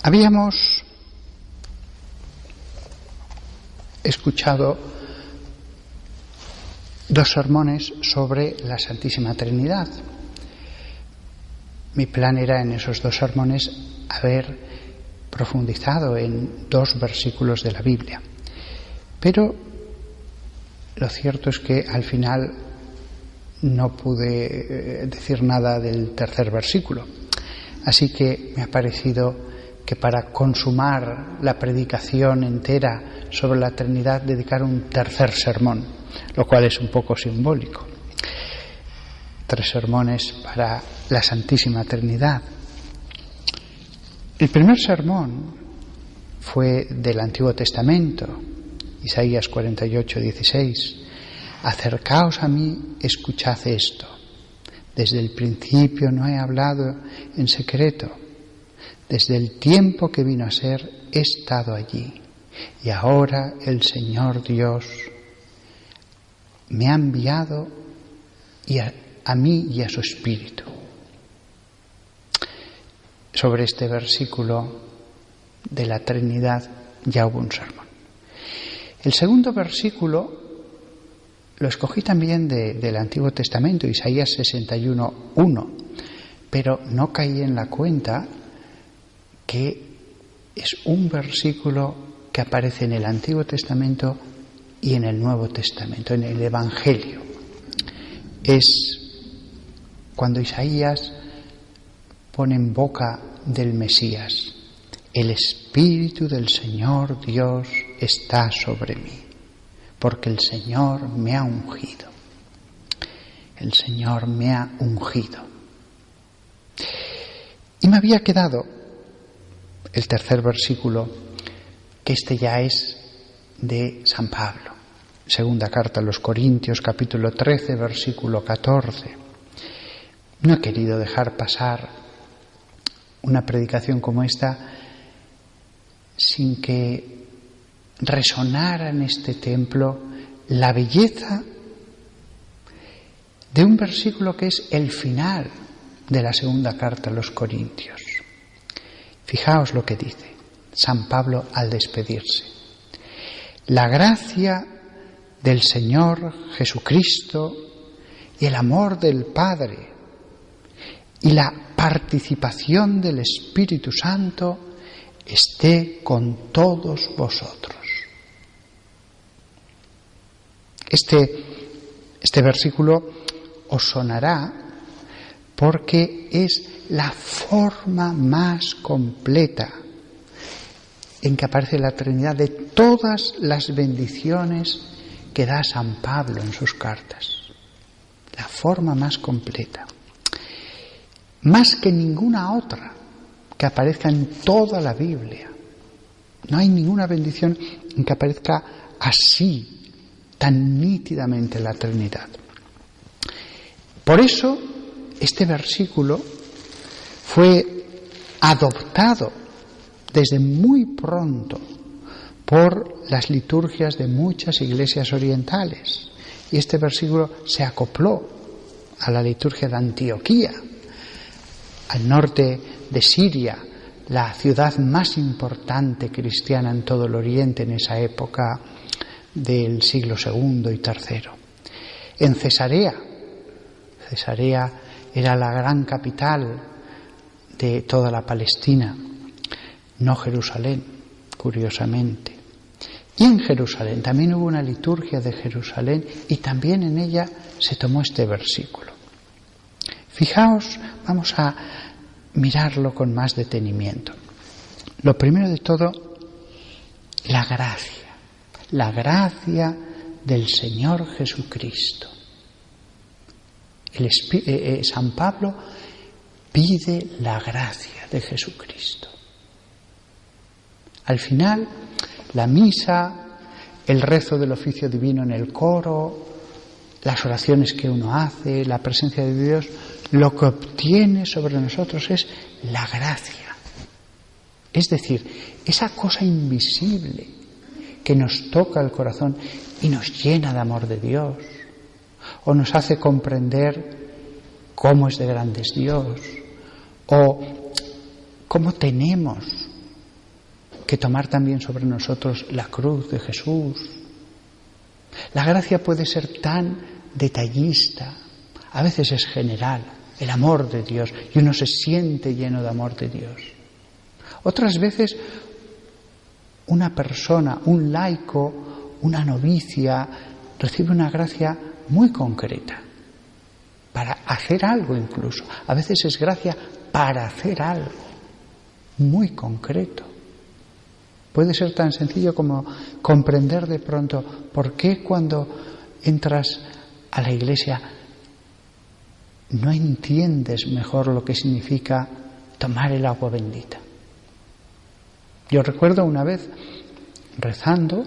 Habíamos escuchado dos sermones sobre la Santísima Trinidad. Mi plan era en esos dos sermones haber profundizado en dos versículos de la Biblia. Pero lo cierto es que al final no pude decir nada del tercer versículo. Así que me ha parecido que para consumar la predicación entera sobre la Trinidad dedicar un tercer sermón, lo cual es un poco simbólico. 3 sermones para la Santísima Trinidad. El primer sermón fue del Antiguo Testamento, Isaías 48:16. Acercaos a mí, escuchad esto. Desde el principio no he hablado en secreto. Desde el tiempo que vino a ser, he estado allí. Y ahora el Señor Dios me ha enviado a mí y a su Espíritu. Sobre este versículo de la Trinidad ya hubo un sermón. El segundo versículo lo escogí también del Antiguo Testamento, Isaías 61:1, pero no caí en la cuenta que es un versículo que aparece en el Antiguo Testamento y en el Nuevo Testamento, en el Evangelio. Es cuando Isaías pone en boca del Mesías: el Espíritu del Señor Dios está sobre mí, porque el Señor me ha ungido. El Señor me ha ungido. Y me había quedado el tercer versículo, que este ya es de San Pablo. Segunda carta a los Corintios, capítulo 13, versículo 14. No he querido dejar pasar una predicación como esta sin que resonara en este templo la belleza de un versículo que es el final de la segunda carta a los Corintios. Fijaos lo que dice San Pablo al despedirse: la gracia del Señor Jesucristo y el amor del Padre y la participación del Espíritu Santo esté con todos vosotros. Este versículo os sonará porque es la forma más completa en que aparece la Trinidad de todas las bendiciones que da San Pablo en sus cartas. La forma más completa. Más que ninguna otra que aparezca en toda la Biblia. No hay ninguna bendición en que aparezca así, tan nítidamente la Trinidad. Por eso, este versículo fue adoptado desde muy pronto por las liturgias de muchas iglesias orientales. Y este versículo se acopló a la liturgia de Antioquía, al norte de Siria, la ciudad más importante cristiana en todo el Oriente en esa época del siglo II y III. En Cesarea era la gran capital de toda la Palestina, no Jerusalén, curiosamente. Y en Jerusalén también hubo una liturgia de Jerusalén y también en ella se tomó este versículo. Fijaos, vamos a mirarlo con más detenimiento. Lo primero de todo, la gracia del Señor Jesucristo. San Pablo pide la gracia de Jesucristo. Al final, la misa, el rezo del oficio divino en el coro, las oraciones que uno hace, la presencia de Dios, lo que obtiene sobre nosotros es la gracia. Es decir, esa cosa invisible que nos toca el corazón y nos llena de amor de Dios, o nos hace comprender cómo es de grande Dios, o cómo tenemos que tomar también sobre nosotros la cruz de Jesús. La gracia puede ser tan detallista, a veces es general, el amor de Dios, y uno se siente lleno de amor de Dios. Otras veces una persona, un laico, una novicia, recibe una gracia muy concreta, para hacer algo incluso. A veces es gracia para hacer algo muy concreto. Puede ser tan sencillo como comprender de pronto por qué cuando entras a la iglesia no entiendes mejor lo que significa tomar el agua bendita. Yo recuerdo una vez, rezando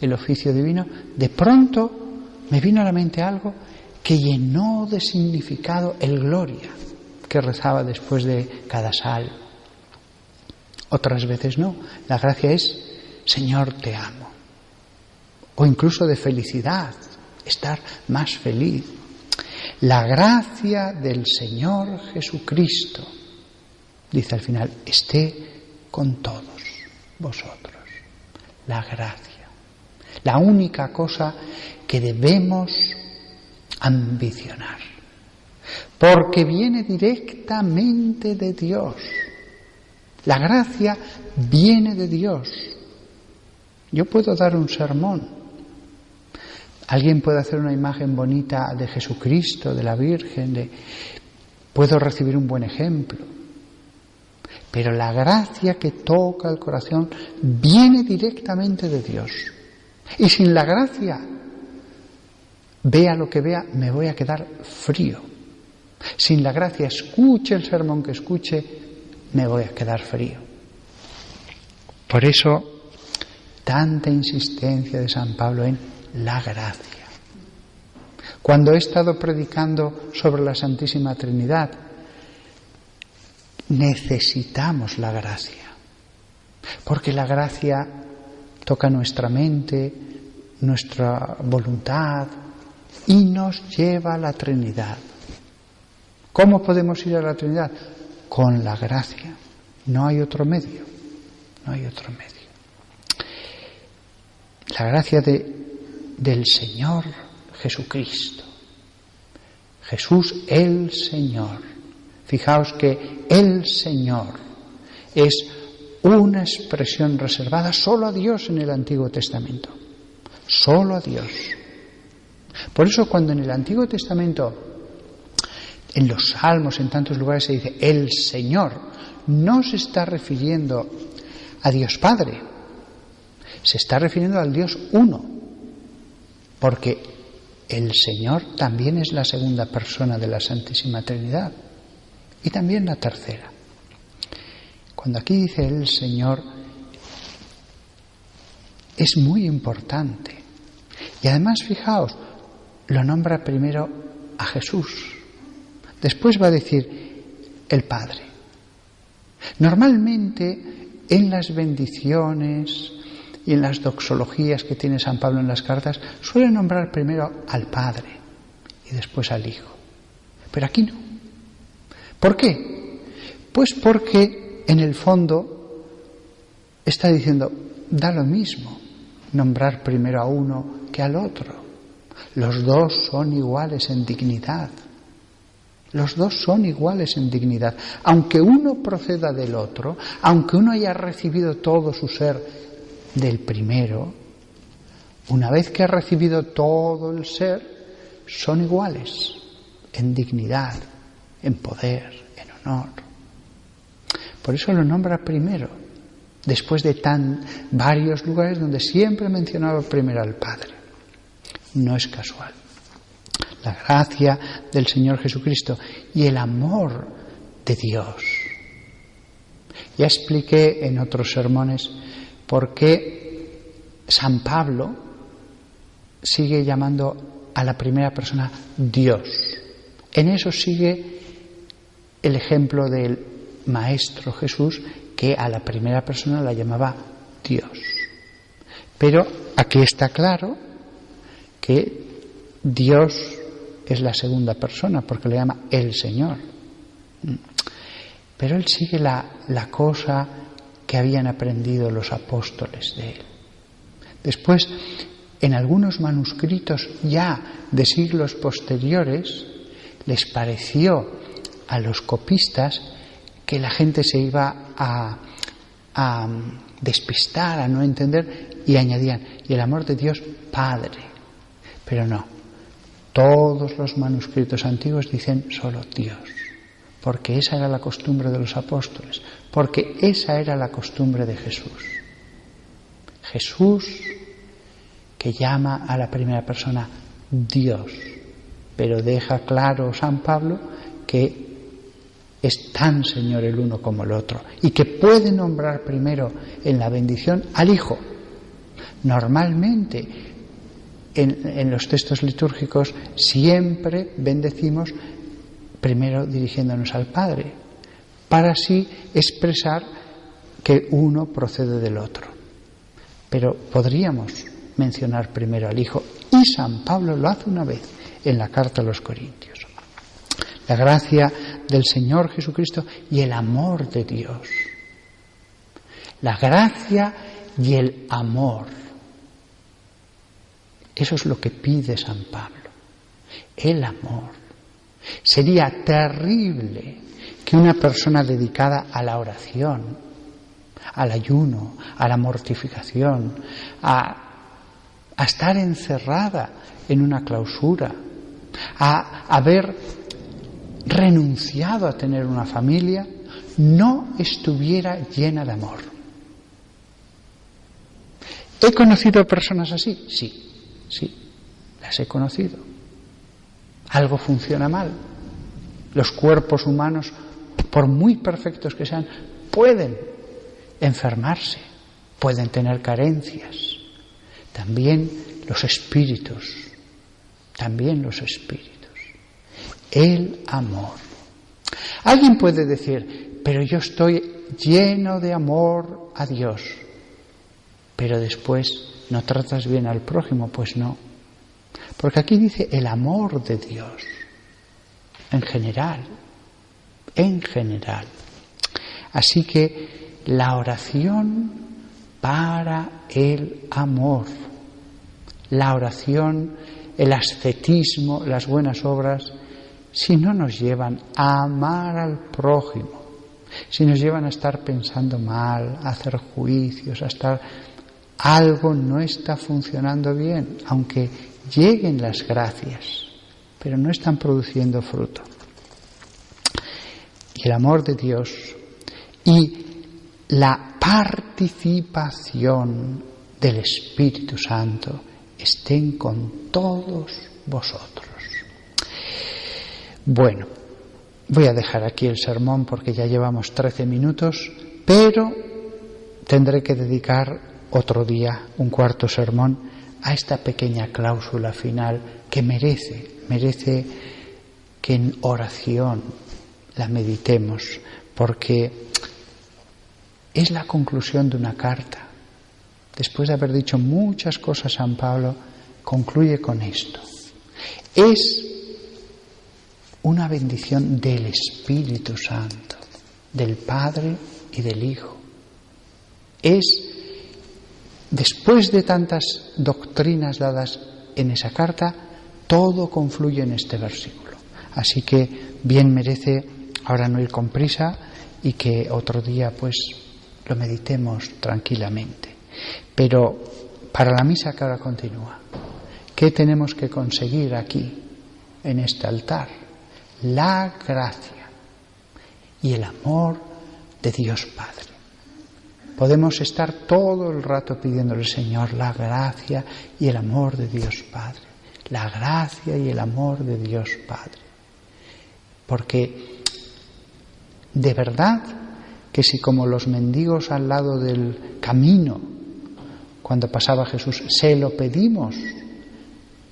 el oficio divino, de pronto me vino a la mente algo que llenó de significado el Gloria que rezaba después de cada salmo. Otras veces no. La gracia es Señor, te amo. O incluso de felicidad, estar más feliz. La gracia del Señor Jesucristo, dice al final, esté con todos vosotros. La gracia. La única cosa que debemos ambicionar. Porque viene directamente de Dios. La gracia viene de Dios. Yo puedo dar un sermón. Alguien puede hacer una imagen bonita de Jesucristo, de la Virgen, puedo recibir un buen ejemplo. Pero la gracia que toca el corazón viene directamente de Dios. Y sin la gracia, vea lo que vea, me voy a quedar frío. Sin la gracia, escuche el sermón que escuche, me voy a quedar frío. Por eso, tanta insistencia de San Pablo en la gracia. Cuando he estado predicando sobre la Santísima Trinidad, necesitamos la gracia. Porque la gracia toca nuestra mente, nuestra voluntad y nos lleva a la Trinidad. ¿Cómo podemos ir a la Trinidad? Con la gracia. No hay otro medio. No hay otro medio. La gracia del Señor Jesucristo. Jesús el Señor. Fijaos que el Señor es una expresión reservada solo a Dios en el Antiguo Testamento. Solo a Dios. Por eso cuando en el Antiguo Testamento, en los Salmos, en tantos lugares se dice el Señor, no se está refiriendo a Dios Padre, se está refiriendo al Dios uno, porque el Señor también es la segunda persona de la Santísima Trinidad y también la tercera. Cuando aquí dice el Señor, es muy importante. Y además, fijaos, lo nombra primero a Jesús. Después va a decir el Padre. Normalmente en las bendiciones y en las doxologías que tiene San Pablo en las cartas suele nombrar primero al Padre y después al Hijo. Pero aquí no. ¿Por qué? Pues porque en el fondo está diciendo, da lo mismo nombrar primero a uno que al otro. Los dos son iguales en dignidad. Los dos son iguales en dignidad. Aunque uno proceda del otro, aunque uno haya recibido todo su ser del primero, una vez que ha recibido todo el ser, son iguales en dignidad, en poder, en honor. Por eso lo nombra primero, después de varios lugares donde siempre mencionaba primero al Padre. No es casual. La gracia del Señor Jesucristo y el amor de Dios. Ya expliqué en otros sermones por qué San Pablo sigue llamando a la primera persona Dios. En eso sigue el ejemplo del Maestro Jesús, que a la primera persona la llamaba Dios. Pero aquí está claro que Dios es la segunda persona, porque le llama el Señor. Pero él sigue la cosa que habían aprendido los apóstoles de él. Después, en algunos manuscritos ya de siglos posteriores, les pareció a los copistas que la gente se iba a despistar, a no entender, y añadían, y el amor de Dios Padre. Pero no, todos los manuscritos antiguos dicen solo Dios, porque esa era la costumbre de los apóstoles, porque esa era la costumbre de Jesús. Jesús, que llama a la primera persona Dios, pero deja claro San Pablo que es tan Señor el uno como el otro, y que puede nombrar primero en la bendición al Hijo. Normalmente, en los textos litúrgicos, siempre bendecimos primero dirigiéndonos al Padre, para así expresar que uno procede del otro. Pero podríamos mencionar primero al Hijo, y San Pablo lo hace una vez en la carta a los Corintios. La gracia del Señor Jesucristo y el amor de Dios. La gracia y el amor. Eso es lo que pide San Pablo. El amor. Sería terrible que una persona dedicada a la oración, al ayuno, a la mortificación, a estar encerrada en una clausura, a haber renunciado a tener una familia, no estuviera llena de amor. ¿He conocido personas así? Sí, las he conocido. Algo funciona mal. Los cuerpos humanos, por muy perfectos que sean, pueden enfermarse, pueden tener carencias. También los espíritus. El amor. Alguien puede decir, pero yo estoy lleno de amor a Dios, pero después no tratas bien al prójimo. Pues no, porque aquí dice el amor de Dios, en general. Así que la oración para el amor, la oración, el ascetismo, las buenas obras, si no nos llevan a amar al prójimo, si nos llevan a estar pensando mal, a hacer juicios, algo no está funcionando bien, aunque lleguen las gracias, pero no están produciendo fruto. Y el amor de Dios y la participación del Espíritu Santo estén con todos vosotros. Bueno, voy a dejar aquí el sermón porque ya llevamos 13 minutos, pero tendré que dedicar otro día, un cuarto sermón, a esta pequeña cláusula final que merece que en oración la meditemos, porque es la conclusión de una carta. Después de haber dicho muchas cosas, San Pablo concluye con esto. Es una bendición del Espíritu Santo, del Padre y del Hijo. Después de tantas doctrinas dadas en esa carta, todo confluye en este versículo. Así que bien merece ahora no ir con prisa y que otro día pues lo meditemos tranquilamente. Pero para la misa que ahora continúa, ¿qué tenemos que conseguir aquí, en este altar? La gracia y el amor de Dios Padre. Podemos estar todo el rato pidiéndole, Señor, la gracia y el amor de Dios Padre. La gracia y el amor de Dios Padre. Porque de verdad que si como los mendigos al lado del camino, cuando pasaba Jesús, se lo pedimos,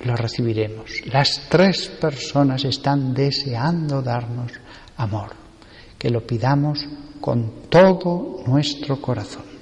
lo recibiremos. Las tres personas están deseando darnos amor. Que lo pidamos con todo nuestro corazón.